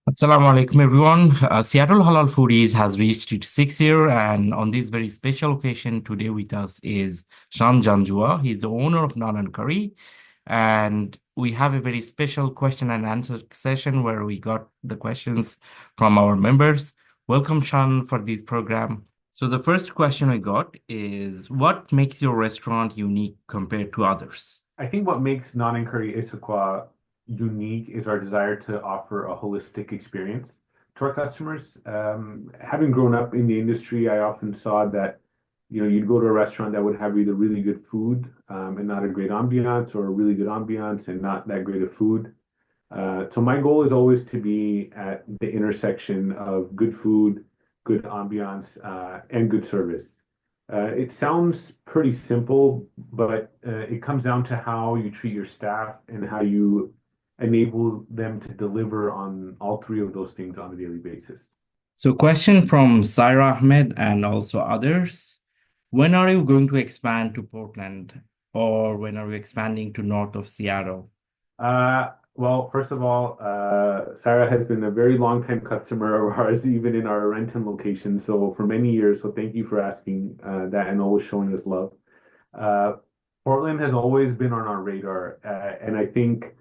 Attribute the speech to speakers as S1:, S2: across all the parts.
S1: Assalamu alaikum, everyone. Seattle Halal Foodies has reached its sixth year, and on this very special occasion, today with us is Shan Janjua. He's the owner of Naan N Curry, and we have a very special question and answer session where we got the questions from our members. Welcome, Shan, for this program. So the first question I got is, what makes your restaurant unique compared to others?
S2: I think what makes Naan N Curry Issaquah unique is our desire to offer a holistic experience to our customers. Having grown up in the industry, I often saw that you'd go to a restaurant that would have either really good food and not a great ambiance, or really good ambiance and not that great of food. So my goal is always to be at the intersection of good food, good ambiance, and good service. It sounds pretty simple, but it comes down to how you treat your staff and how you enable them to deliver on all three of those things on a daily basis.
S1: So, question from Saira Ahmed and also others. When are you going to expand to Portland, or when are you expanding to north of Seattle?
S2: Well, first of all, Sarah has been a very long time customer of ours, even in our Renton location. So for many years. So thank you for asking that and always showing us love. Uh, Portland has always been on our radar, and I think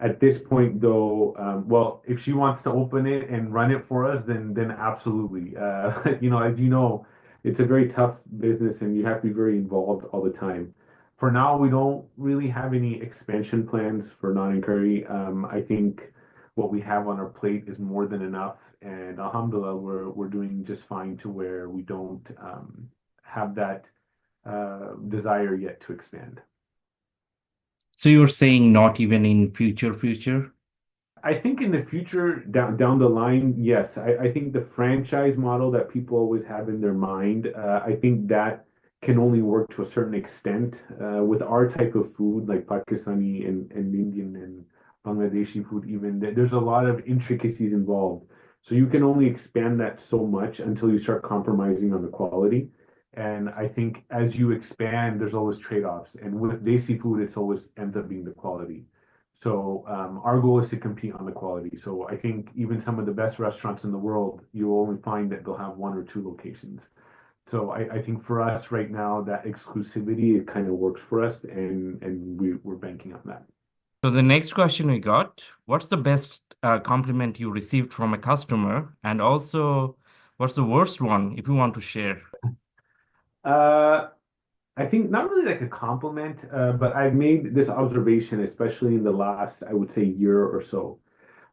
S2: at this point, though, well, if she wants to open it and run it for us, then absolutely. As you know, it's a very tough business, and you have to be very involved all the time. For now, we don't really have any expansion plans for Naan and Curry. I think what we have on our plate is more than enough, and Alhamdulillah, we're doing just fine to where we don't have that desire yet to expand.
S1: So you're saying not even in future?
S2: I think in the future, down the line, yes. I think the franchise model that people always have in their mind, I think that can only work to a certain extent. With our type of food, like Pakistani and Indian and Bangladeshi food, even there's a lot of intricacies involved. So you can only expand that so much until you start compromising on the quality. And I think as you expand, there's always trade-offs. And with Desi food, it's always ends up being the quality. So our goal is to compete on the quality. So I think even some of the best restaurants in the world, you'll only find that they'll have one or two locations. So I think for us right now, that exclusivity, it kind of works for us, and we're banking on that.
S1: So the next question we got, what's the best compliment you received from a customer? And also, what's the worst one if you want to share?
S2: Uh, I think not really like a compliment, but I've made this observation, especially in the last, I would say, year or so.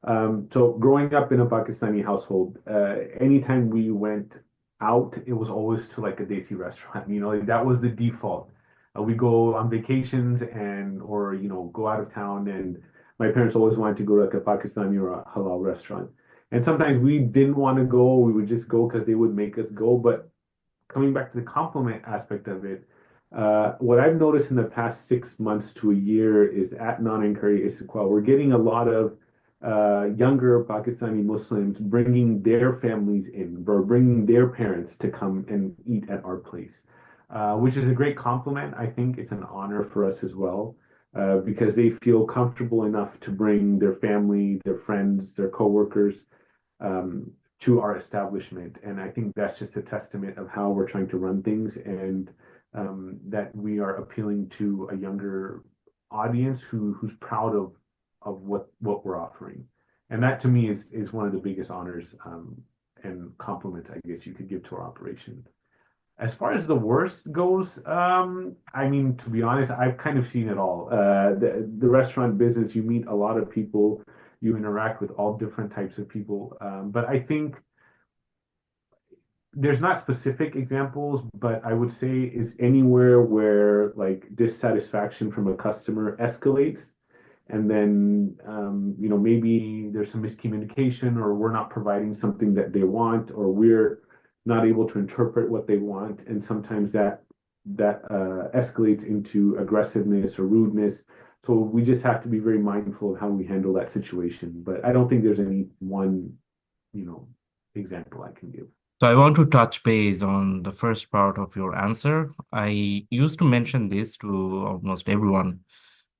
S2: So growing up in a Pakistani household, anytime we went out, it was always to like a Desi restaurant. Like that was the default. We go on vacations and or go out of town, and my parents always wanted to go to like a Pakistani or a halal restaurant. And sometimes we didn't want to go. We would just go because they would make us go. But coming back to the compliment aspect of it, what I've noticed in the past 6 months to a year is at Naan N Curry Istiqlal, we're getting a lot of younger Pakistani Muslims bringing their families in, or bringing their parents to come and eat at our place, which is a great compliment. I think it's an honor for us as well, because they feel comfortable enough to bring their family, their friends, their coworkers to our establishment. And I think that's just a testament of how we're trying to run things, and that we are appealing to a younger audience who's proud of what we're offering. And that to me is one of the biggest honors and compliments I guess you could give to our operation. As far as the worst goes, I mean, to be honest, I've kind of seen it all. The restaurant business, you meet a lot of people, you interact with all different types of people. But I think there's not specific examples, but I would say is anywhere where like dissatisfaction from a customer escalates, and then maybe there's some miscommunication, or we're not providing something that they want, or we're not able to interpret what they want, and sometimes that escalates into aggressiveness or rudeness. So we just have to be very mindful of how we handle that situation. But I don't think there's any one, you know, example I can give.
S1: So I want to touch base on the first part of your answer. I used to mention this to almost everyone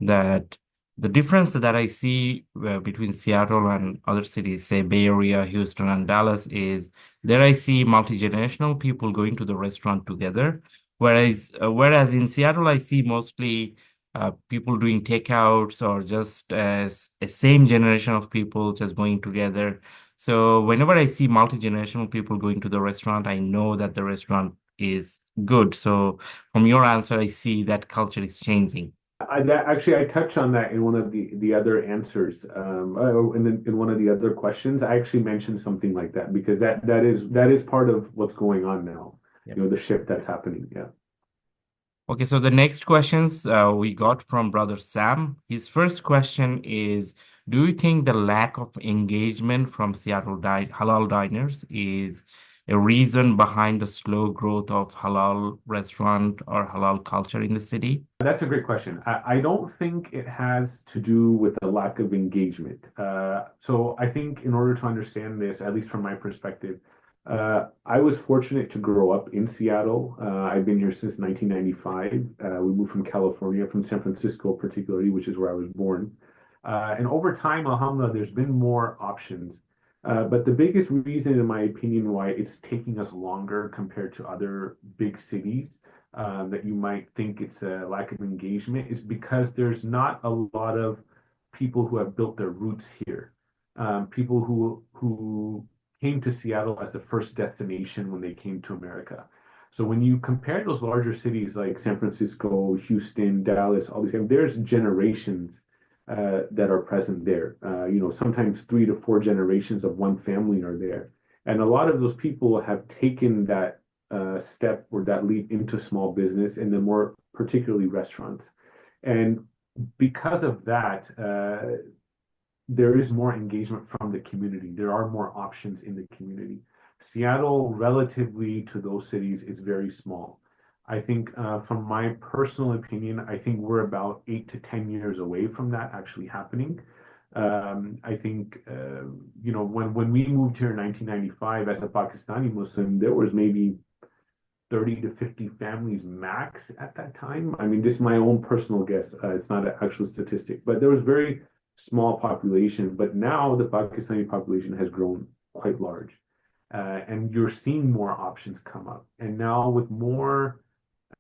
S1: that the difference that I see between Seattle and other cities, say Bay Area, Houston, and Dallas, is there I see multi-generational people going to the restaurant together, whereas in Seattle I see mostly people doing takeouts or just a same generation of people just going together. So whenever I see multi-generational people going to the restaurant, I know that the restaurant is good. So from your answer, I see that culture is changing.
S2: Actually, I touched on that in one of the other answers, in one of the other questions. I actually mentioned something like that because that is part of what's going on now. The shift that's happening. Yeah.
S1: Okay, so the next questions we got from brother Sam. His first question is, do you think the lack of engagement from Seattle di halal diners is a reason behind the slow growth of halal restaurant or halal culture in the city?
S2: That's a great question. I don't think it has to do with a lack of engagement. So I think in order to understand this, at least from my perspective, I was fortunate to grow up in Seattle. I've been here since 1995. We moved from California, from San Francisco particularly, which is where I was born. And over time, alhamdulillah, there's been more options. But the biggest reason, in my opinion, why it's taking us longer compared to other big cities that you might think it's a lack of engagement is because there's not a lot of people who have built their roots here. People who came to Seattle as the first destination when they came to America. So when you compare those larger cities like San Francisco, Houston, Dallas, all these, there's generations that are present there. Sometimes 3 to 4 generations of one family are there. And a lot of those people have taken that step or that leap into small business and then more particularly restaurants. And because of that, there is more engagement from the community. There are more options in the community. Seattle, relatively to those cities, is very small. I think, from my personal opinion, I think we're about 8 to 10 years away from that actually happening. I think, when we moved here in 1995 as a Pakistani Muslim, there was maybe 30 to 50 families max at that time. I mean, this is my own personal guess. It's not an actual statistic, but there was very small population. But now the Pakistani population has grown quite large, and you're seeing more options come up. And now with more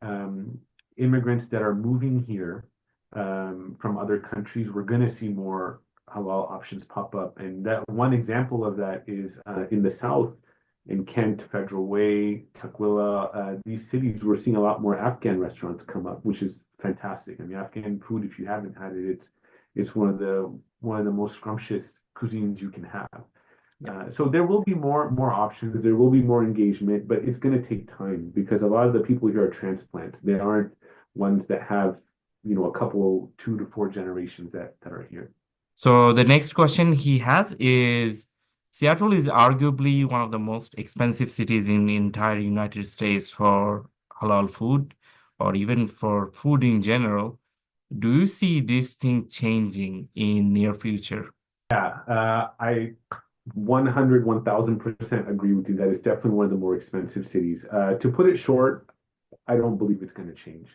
S2: um, immigrants that are moving here from other countries, we're going to see more halal options pop up. And that one example of that is in the South, in Kent, Federal Way, Tukwila, these cities, we're seeing a lot more Afghan restaurants come up, which is fantastic. I mean, Afghan food, if you haven't had it, it's one of the most scrumptious cuisines you can have. So there will be more options. There will be more engagement, but it's going to take time because a lot of the people here are transplants. They aren't ones that have, a couple, 2 to 4 generations that are here.
S1: So the next question he has is, Seattle is arguably one of the most expensive cities in the entire United States for halal food or even for food in general. Do you see this thing changing in near future?
S2: Yeah, I 100, 1000% agree with you. That is definitely one of the more expensive cities. To put it short, I don't believe it's going to change.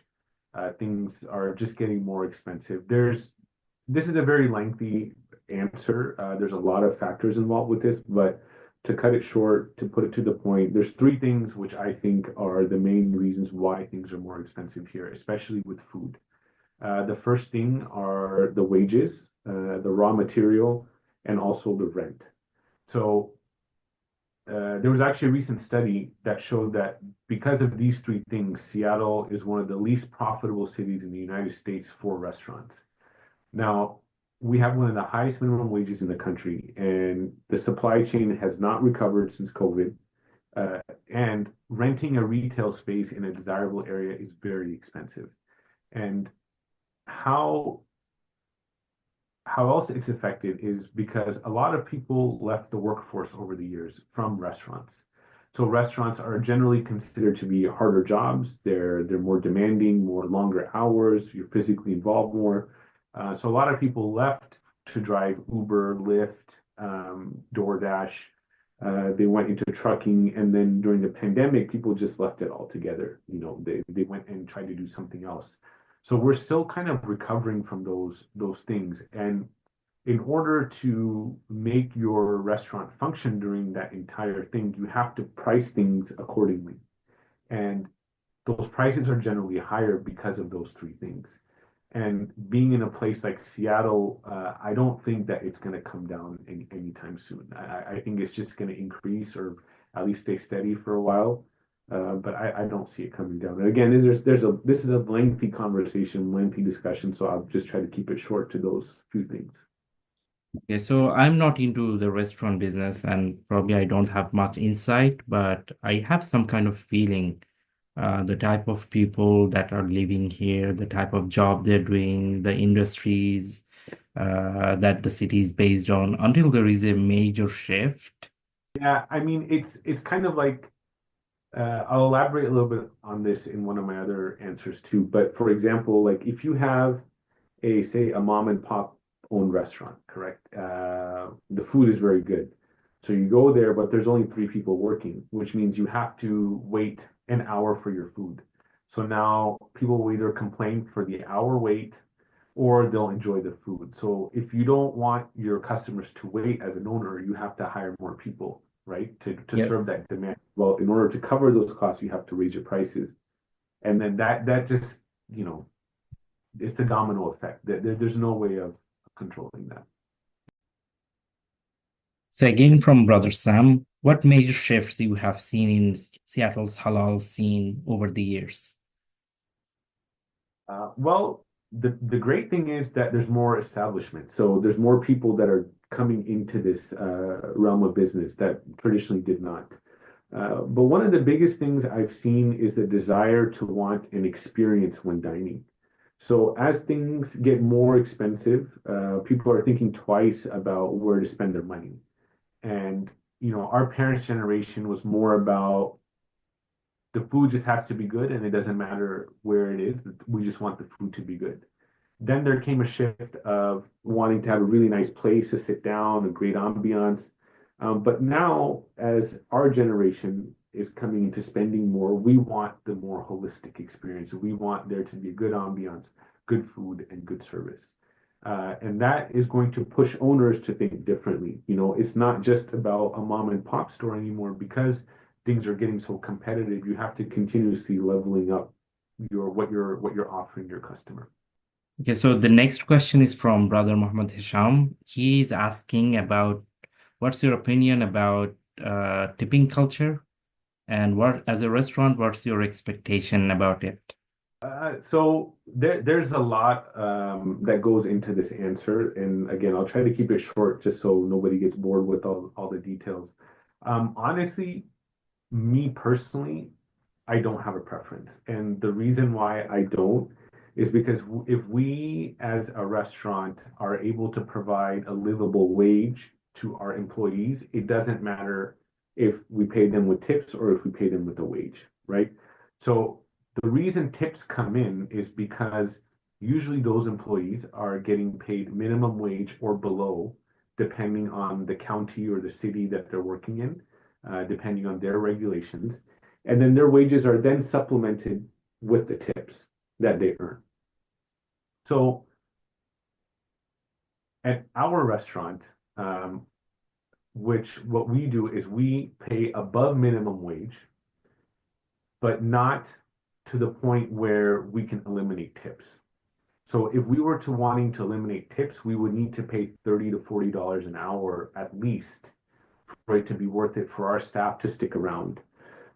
S2: Things are just getting more expensive. This is a very lengthy answer. There's a lot of factors involved with this, but to cut it short, to put it to the point, there's three things which I think are the main reasons why things are more expensive here, especially with food. The first thing are the wages, the raw material, and also the rent. So there was actually a recent study that showed that because of these three things, Seattle is one of the least profitable cities in the United States for restaurants. Now, we have one of the highest minimum wages in the country, and the supply chain has not recovered since COVID. And renting a retail space in a desirable area is very expensive. And how how else it's affected is because a lot of people left the workforce over the years from restaurants. So restaurants are generally considered to be harder jobs. They're more demanding, more longer hours. You're physically involved more. So a lot of people left to drive Uber, Lyft, DoorDash. They went into trucking, and then during the pandemic, people just left it altogether. They went and tried to do something else. So we're still kind of recovering from those things. And in order to make your restaurant function during that entire thing, you have to price things accordingly. And those prices are generally higher because of those three things. And being in a place like Seattle, I don't think that it's going to come down anytime soon. I think it's just going to increase or at least stay steady for a while. But I don't see it coming down. And again, this is a lengthy conversation, lengthy discussion, so I'll just try to keep it short to those few things.
S1: Okay, so I'm not into the restaurant business and probably I don't have much insight, but I have some kind of feeling the type of people that are living here, the type of job they're doing, the industries that the city is based on, until there is a major shift.
S2: Yeah, I mean, it's kind of like I'll elaborate a little bit on this in one of my other answers too. But for example, like if you have say a mom and pop owned restaurant, correct? The food is very good. So you go there, but there's only three people working, which means you have to wait an hour for your food. So now people will either complain for the hour wait or they'll enjoy the food. So if you don't want your customers to wait as an owner, you have to hire more people, right? To serve
S1: Yes.
S2: that demand. Well, in order to cover those costs, you have to raise your prices. And then that just, you know, it's the domino effect. There's no way of controlling that.
S1: So again, from Brother Sam, what major shifts you have seen in Seattle's halal scene over the years?
S2: Well, the great thing is that there's more establishment. So there's more people that are coming into this realm of business that traditionally did not. But one of the biggest things I've seen is the desire to want an experience when dining. So as things get more expensive, people are thinking twice about where to spend their money. And, you know, our parents' generation was more about the food just has to be good and it doesn't matter where it is. We just want the food to be good. Then there came a shift of wanting to have a really nice place to sit down, a great ambiance. But now, as our generation is coming into spending more, we want the more holistic experience. We want there to be a good ambiance, good food, and good service. And that is going to push owners to think differently. You know, it's not just about a mom and pop store anymore because things are getting so competitive. You have to continuously leveling up what you're offering your customer.
S1: Okay, so the next question is from Brother Muhammad Hisham. He's asking about what's your opinion about tipping culture and what, as a restaurant, what's your expectation about it?
S2: So there's a lot that goes into this answer, and again, I'll try to keep it short just so nobody gets bored with all the details. Honestly, me personally, I don't have a preference, and the reason why I don't is because if we as a restaurant are able to provide a livable wage to our employees, it doesn't matter if we pay them with tips or if we pay them with a wage, right? So the reason tips come in is because usually those employees are getting paid minimum wage or below, depending on the county or the city that they're working in, depending on their regulations. And then their wages are then supplemented with the tips that they earn. So at our restaurant, which what we do is we pay above minimum wage, but not to the point where we can eliminate tips. So if we were to wanting to eliminate tips, we would need to pay $30 to $40 an hour at least for it to be worth it for our staff to stick around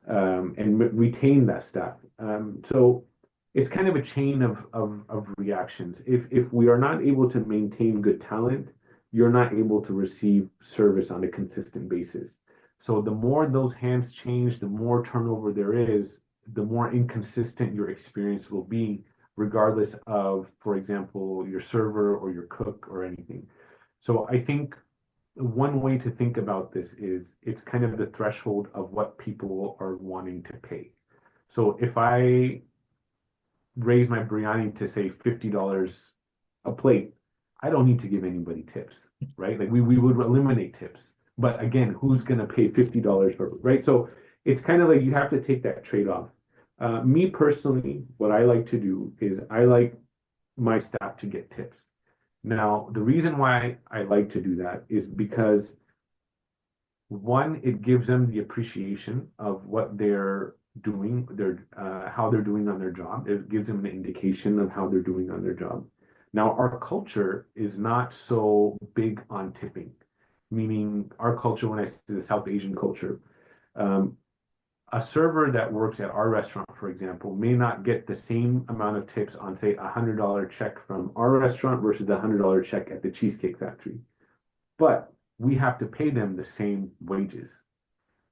S2: and retain that staff. So it's kind of a chain of reactions. If we are not able to maintain good talent, you're not able to receive service on a consistent basis. So the more those hands change, the more turnover there is, the more inconsistent your experience will be, regardless of, for example, your server or your cook or anything. So I think one way to think about this is it's kind of the threshold of what people are wanting to pay. So if I raise my biryani to say $50 a plate, I don't need to give anybody tips, right? Like we would eliminate tips. But again, who's going to pay $50 for, right? So it's kind of like you have to take that trade-off. Me personally, what I like to do is I like my staff to get tips. Now, the reason why I like to do that is because one, it gives them the appreciation of what they're doing, their how they're doing on their job. It gives them an indication of how they're doing on their job. Now, our culture is not so big on tipping, meaning our culture, when I say the South Asian culture, um, a server that works at our restaurant, for example, may not get the same amount of tips on, say, $100 check from our restaurant versus a $100 check at the Cheesecake Factory. But we have to pay them the same wages.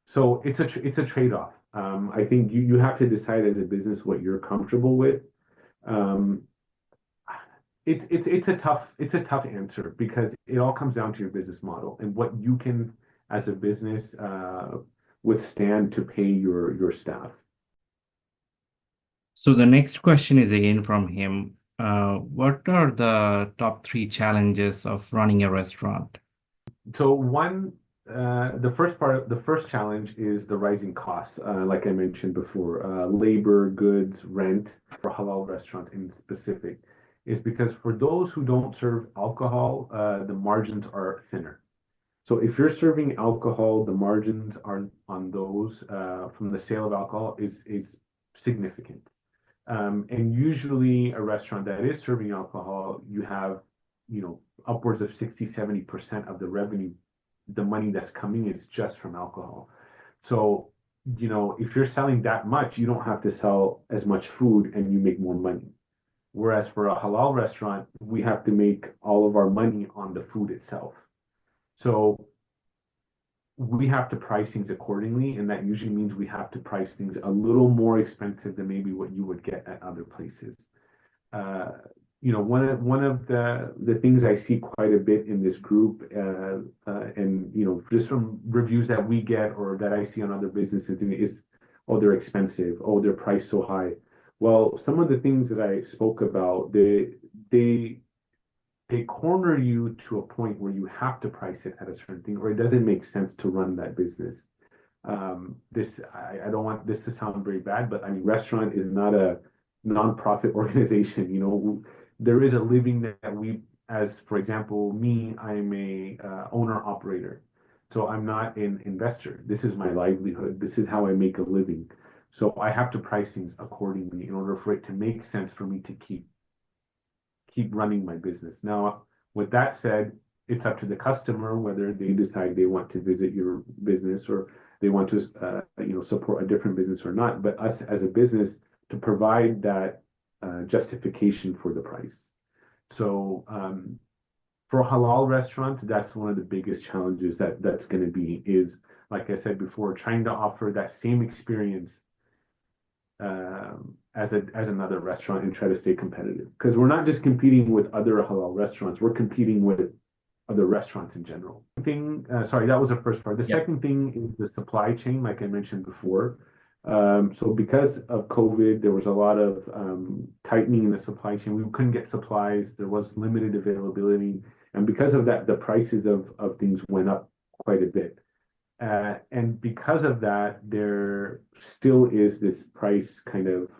S2: So it's a trade-off. I think you have to decide as a business what you're comfortable with. Um, it's a tough answer because it all comes down to your business model and what you can as a business withstand to pay your staff.
S1: So the next question is again from him. What are the top three challenges of running a restaurant?
S2: So the first challenge is the rising costs, like I mentioned before, labor, goods, rent for halal restaurants in specific, is because for those who don't serve alcohol, the margins are thinner. So if you're serving alcohol, the margins are on those from the sale of alcohol is significant. And usually a restaurant that is serving alcohol, you have, upwards of 60-70% of the revenue, the money that's coming is just from alcohol. So, if you're selling that much, you don't have to sell as much food and you make more money. Whereas for a halal restaurant, we have to make all of our money on the food itself. So we have to price things accordingly, and that usually means we have to price things a little more expensive than maybe what you would get at other places. Uh, one of the things I see quite a bit in this group, and just from reviews that we get or that I see on other businesses, is, oh, they're expensive, oh, they're priced so high. Well, some of the things that I spoke about, they they corner you to a point where you have to price it at a certain thing, or it doesn't make sense to run that business. I don't want this to sound very bad, but I mean, restaurant is not a nonprofit organization. There is a living that we, as for example, me, I'm a owner operator, so I'm not an investor. This is my livelihood. This is how I make a living. So I have to price things accordingly in order for it to make sense for me to keep running my business. Now, with that said, it's up to the customer whether they decide they want to visit your business or they want to, support a different business or not. But us as a business to provide that justification for the price. So for halal restaurants, that's one of the biggest challenges that's going to be is, like I said before, trying to offer that same experience as another restaurant and try to stay competitive. Because we're not just competing with other halal restaurants, we're competing with other restaurants in general. Sorry, that was the first part. The
S1: Yep.
S2: second thing is the supply chain, like I mentioned before. So because of COVID, there was a lot of tightening in the supply chain. We couldn't get supplies. There was limited availability. And because of that, the prices of things went up quite a bit. And because of that, there still is this price kind of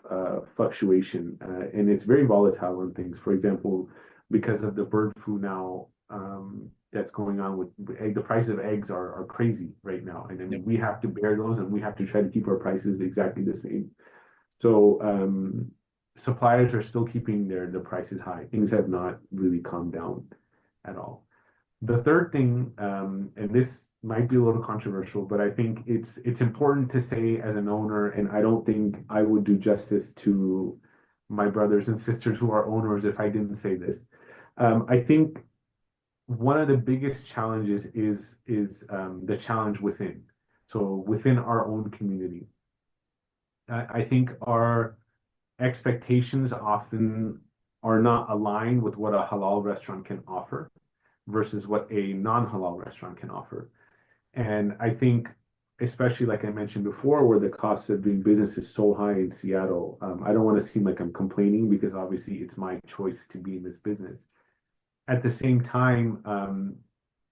S2: fluctuation, and it's very volatile on things. For example, because of the bird flu now that's going on with egg, the price of eggs are crazy right now, and I
S1: Yep.
S2: mean we have to bear those, and we have to try to keep our prices exactly the same. So suppliers are still keeping their prices high. Things have not really calmed down at all. The third thing, and this might be a little controversial, but I think it's important to say as an owner, and I don't think I would do justice to my brothers and sisters who are owners if I didn't say this. I think one of the biggest challenges is the challenge within. So within our own community, I think our expectations often are not aligned with what a halal restaurant can offer versus what a non-halal restaurant can offer. And I think, especially like I mentioned before, where the cost of doing business is so high in Seattle, I don't want to seem like I'm complaining because obviously it's my choice to be in this business. At the same time,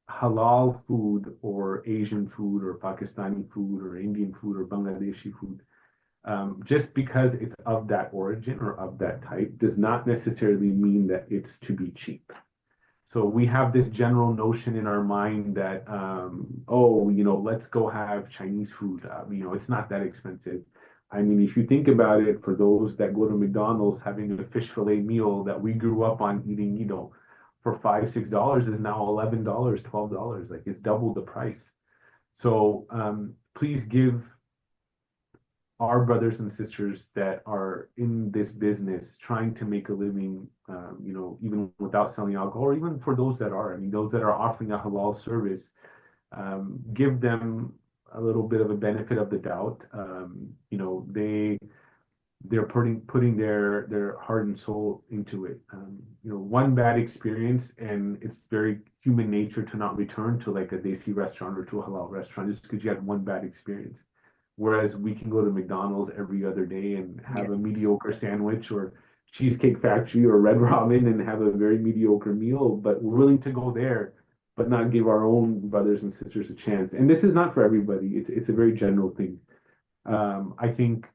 S2: halal food or Asian food or Pakistani food or Indian food or Bangladeshi food, Just because it's of that origin or of that type does not necessarily mean that it's to be cheap. So we have this general notion in our mind that, oh, let's go have Chinese food. It's not that expensive. I mean, if you think about it, for those that go to McDonald's, having a fish fillet meal that we grew up on eating, for $5, $6 is now $11, $12. Like it's double the price. So please give our brothers and sisters that are in this business trying to make a living, even without selling alcohol, or even for those that are, I mean, those that are offering a halal service, give them a little bit of a benefit of the doubt. They're putting their heart and soul into it. One bad experience, and it's very human nature to not return to like a desi restaurant or to a halal restaurant just because you had one bad experience. Whereas we can go to McDonald's every other day and
S1: Yeah.
S2: have a mediocre sandwich or Cheesecake Factory or Red Robin and have a very mediocre meal, but we're willing to go there, but not give our own brothers and sisters a chance. And this is not for everybody. It's a very general thing. I think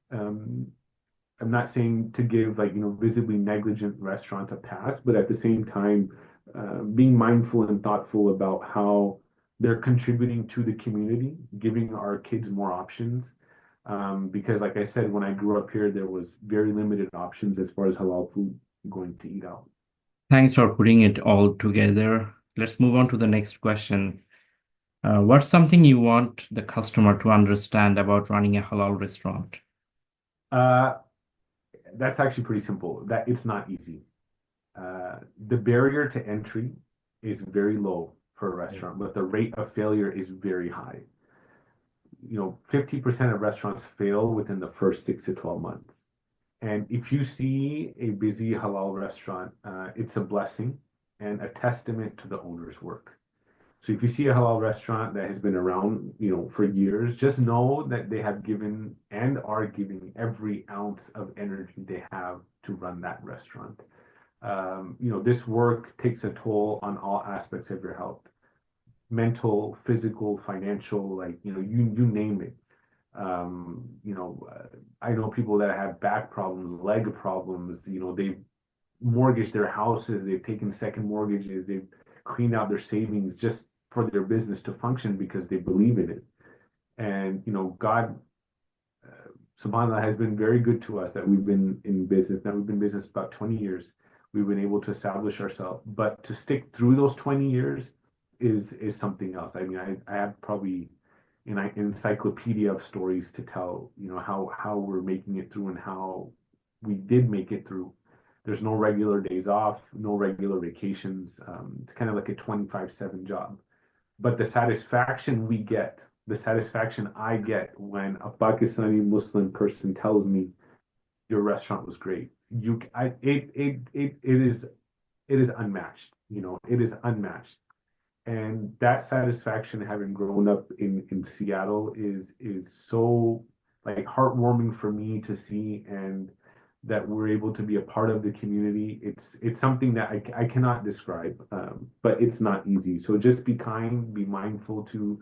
S2: I'm not saying to give like visibly negligent restaurants a pass, but at the same time, being mindful and thoughtful about how they're contributing to the community, giving our kids more options. Because like I said, when I grew up here, there was very limited options as far as halal food going to eat out.
S1: Thanks for putting it all together. Let's move on to the next question. What's something you want the customer to understand about running a halal restaurant?
S2: Uh, that's actually pretty simple. That it's not easy. The barrier to entry is very low for a restaurant, but the rate of failure is very high. 50% of restaurants fail within the first 6 to 12 months. And if you see a busy halal restaurant, it's a blessing and a testament to the owner's work. So if you see a halal restaurant that has been around, for years, just know that they have given and are giving every ounce of energy they have to run that restaurant. This work takes a toll on all aspects of your health, mental, physical, financial, like, you name it. I know people that have back problems, leg problems, they've mortgaged their houses, they've taken second mortgages, they've cleaned out their savings just for their business to function because they believe in it. And, God, subhanAllah, has been very good to us that we've been in business. Now we've been in business about 20 years. We've been able to establish ourselves. But to stick through those 20 years is something else. I mean, I have probably an encyclopedia of stories to tell, how we're making it through and how we did make it through. There's no regular days off, no regular vacations. It's kind of like a 25/7 job. But the satisfaction I get when a Pakistani Muslim person tells me your restaurant was great. It is unmatched. It is unmatched. And that satisfaction, having grown up in Seattle, is so like heartwarming for me to see, and that we're able to be a part of the community. It's something that I cannot describe, but it's not easy. So just be kind, be mindful to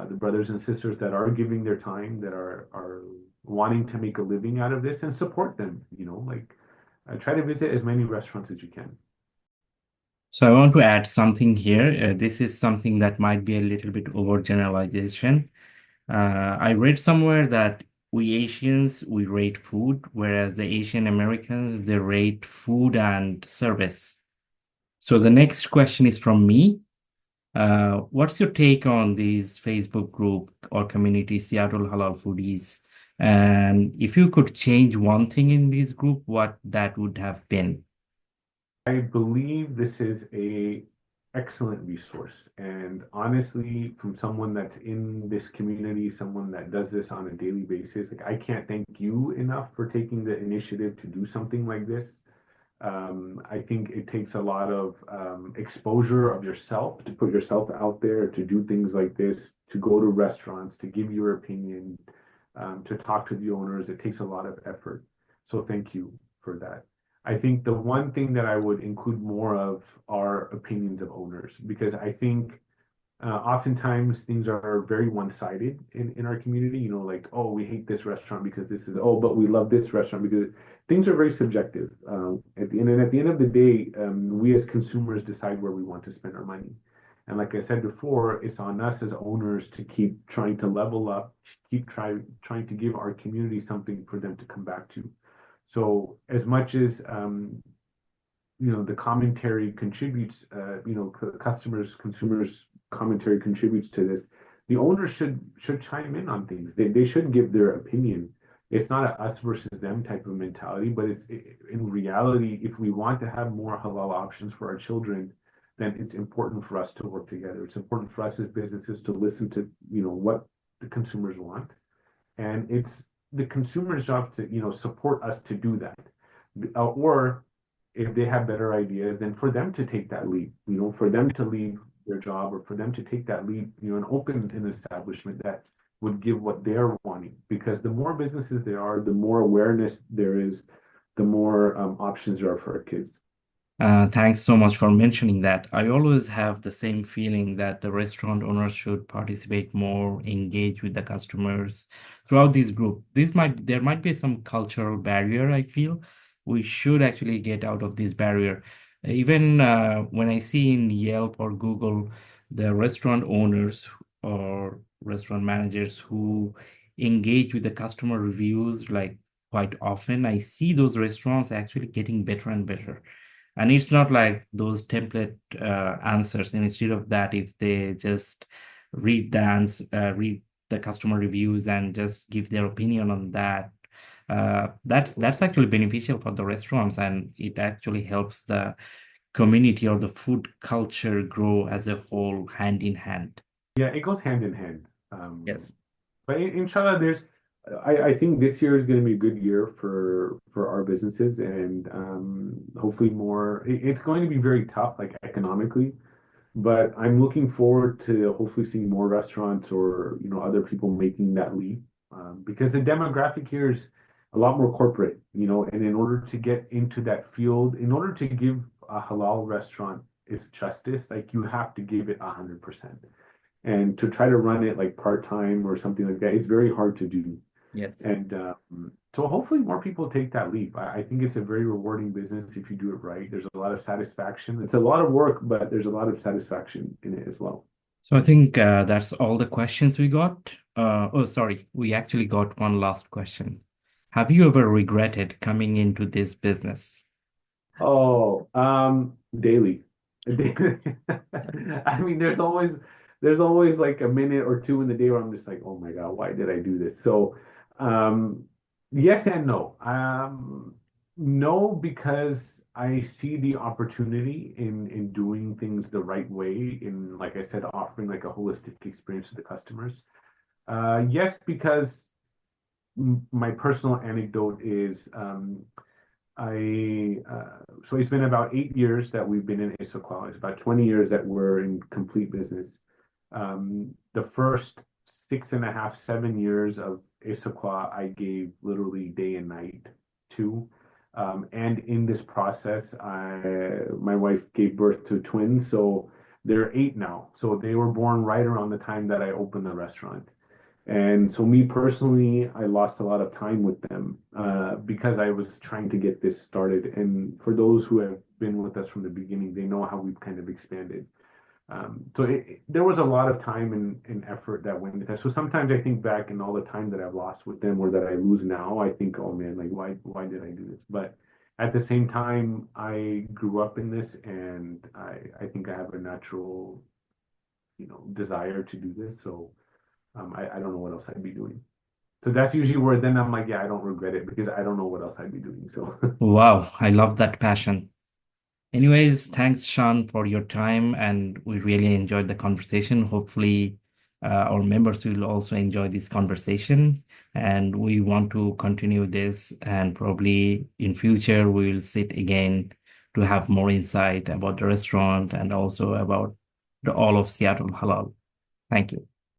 S2: the brothers and sisters that are giving their time, that are wanting to make a living out of this, and support them. Like try to visit as many restaurants as you can.
S1: So I want to add something here. This is something that might be a little bit overgeneralization. I read somewhere that we Asians, we rate food, whereas the Asian Americans, they rate food and service. So the next question is from me. What's your take on these Facebook group or community, Seattle Halal Foodies? And if you could change one thing in this group, what that would have been?
S2: I believe this is a excellent resource. And honestly, from someone that's in this community, someone that does this on a daily basis, like I can't thank you enough for taking the initiative to do something like this. I think it takes a lot of exposure of yourself to put yourself out there, to do things like this, to go to restaurants, to give your opinion, to talk to the owners. It takes a lot of effort. So thank you for that. I think the one thing that I would include more of are opinions of owners, because I think Oftentimes things are very one-sided in our community, like, oh, we hate this restaurant because this is, oh, but we love this restaurant because things are very subjective. At the end of the day, we as consumers decide where we want to spend our money. And like I said before, it's on us as owners to keep trying to level up, trying to give our community something for them to come back to. So as much as the commentary contributes, consumers commentary contributes to this, the owners should chime in on things. They should give their opinion. It's not a us versus them type of mentality, but in reality, if we want to have more halal options for our children, then it's important for us to work together. It's important for us as businesses to listen to, what the consumers want. And it's the consumer's job to, support us to do that. Or if they have better ideas, then for them to take that leap, for them to leave their job or for them to take that leap, and open an establishment that would give what they're wanting. Because the more businesses there are, the more awareness there is, the more options there are for our kids.
S1: Thanks so much for mentioning that. I always have the same feeling that the restaurant owners should participate more, engage with the customers throughout this group. There might be some cultural barrier, I feel. We should actually get out of this barrier. Even when I see in Yelp or Google, the restaurant owners or restaurant managers who engage with the customer reviews like quite often, I see those restaurants actually getting better and better. And it's not like those template answers. And instead of that, if they just read the customer reviews and just give their opinion on that, that's actually beneficial for the restaurants, and it actually helps the community or the food culture grow as a whole, hand in hand.
S2: Yeah, it goes hand in hand.
S1: Yes.
S2: But inshallah, I think this year is going to be a good year for our businesses, and hopefully more. It's going to be very tough, like economically, but I'm looking forward to hopefully seeing more restaurants or other people making that leap, because the demographic here is a lot more corporate, and in order to get into that field, in order to give a halal restaurant its justice, like you have to give it 100%. And to try to run it like part-time or something like that, it's very hard to do.
S1: Yes.
S2: And so hopefully more people take that leap. I think it's a very rewarding business if you do it right. There's a lot of satisfaction. It's a lot of work, but there's a lot of satisfaction in it as well.
S1: So I think that's all the questions we got. Oh, sorry, we actually got one last question. Have you ever regretted coming into this business?
S2: Oh, daily. I mean, there's always like a minute or two in the day where I'm just like, oh my God, why did I do this? So, um, yes and no. No, because I see the opportunity in doing things the right way, in, like I said, offering like a holistic experience to the customers. Yes, because my personal anecdote is, so it's been about 8 years that we've been in Issaquah. It's about 20 years that we're in complete business. The first 6.5, 7 years of Issaquah, I gave literally day and night to. And in this process, my wife gave birth to twins, so they're 8 now. So they were born right around the time that I opened the restaurant. And so, me personally, I lost a lot of time with them because I was trying to get this started. And for those who have been with us from the beginning, they know how we've kind of expanded. There was a lot of time and effort that went into that. So sometimes I think back and all the time that I've lost with them or that I lose now, I think, oh man, like why did I do this? But at the same time, I grew up in this, and I think I have a natural, desire to do this. So. I don't know what else I'd be doing. So that's usually where then I'm like, yeah, I don't regret it because I don't know what else I'd be doing. So
S1: Wow, I love that passion. Anyways, thanks, Sean, for your time, and we really enjoyed the conversation. Hopefully, our members will also enjoy this conversation, and we want to continue this, and probably in future we will sit again to have more insight about the restaurant and also about all of Seattle Halal. Thank you.